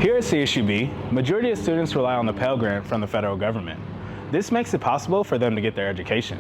Here at CSUB, majority of students rely on the Pell Grant from the federal government. This makes it possible for them to get their education.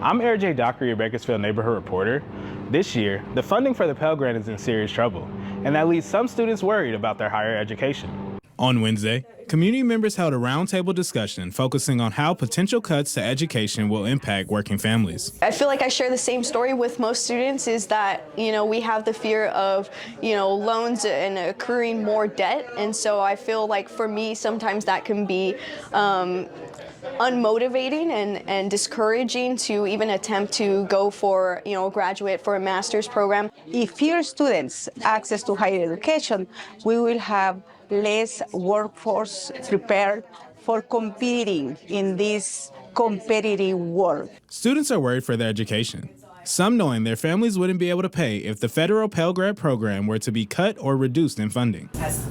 I'm J. Dockery, your Bakersfield neighborhood reporter. This year, the funding for the Pell Grant is in serious trouble, and that leaves some students worried about their higher education. On Wednesday, community members held a roundtable discussion focusing on how potential cuts to education will impact working families. I feel like I share the same story with most students, is that, we have the fear of, loans and accruing more debt. And so I feel like for me, sometimes that can be unmotivating and discouraging to even attempt to go for, graduate for a master's program. If fewer students access to higher education, we will have less workforce prepared for competing in this competitive world. Students are worried for their education, some knowing their families wouldn't be able to pay if the federal Pell Grant program were to be cut or reduced in funding. As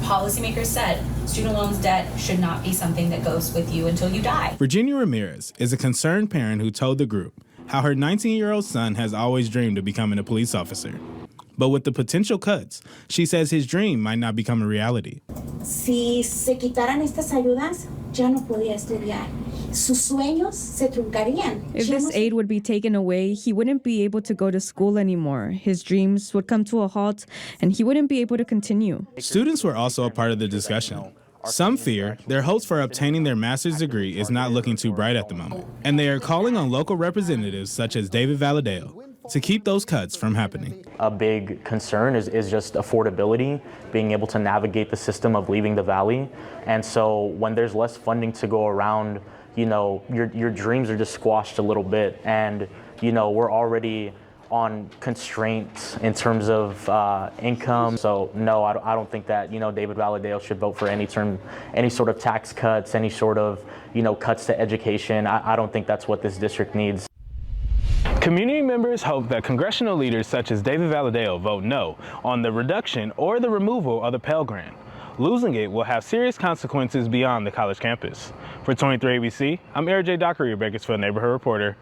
policymakers said, student loans debt should not be something that goes with you until you die. Virginia Ramirez is a concerned parent who told the group how her 19-year-old son has always dreamed of becoming a police officer. But with the potential cuts, she says his dream might not become a reality. Si se quitaran estas ayudas, ya no podía estudiar. Sus sueños se truncarían. If this aid would be taken away, he wouldn't be able to go to school anymore. His dreams would come to a halt, and he wouldn't be able to continue. Students were also a part of the discussion. Some fear their hopes for obtaining their master's degree is not looking too bright at the moment, and they are calling on local representatives such as David Valadao to keep those cuts from happening. A big concern is just affordability, being able to navigate the system of leaving the valley. And so when there's less funding to go around, your dreams are just squashed a little bit. And, we're already on constraints in terms of income. So no, I don't think that, David Valadao should vote for any sort of tax cuts, any sort of, cuts to education. I don't think that's what this district needs. Community members hope that congressional leaders such as David Valadao vote no on the reduction or the removal of the Pell Grant. Losing it will have serious consequences beyond the college campus. For 23 ABC, I'm J. Dockery, your Bakersfield neighborhood reporter.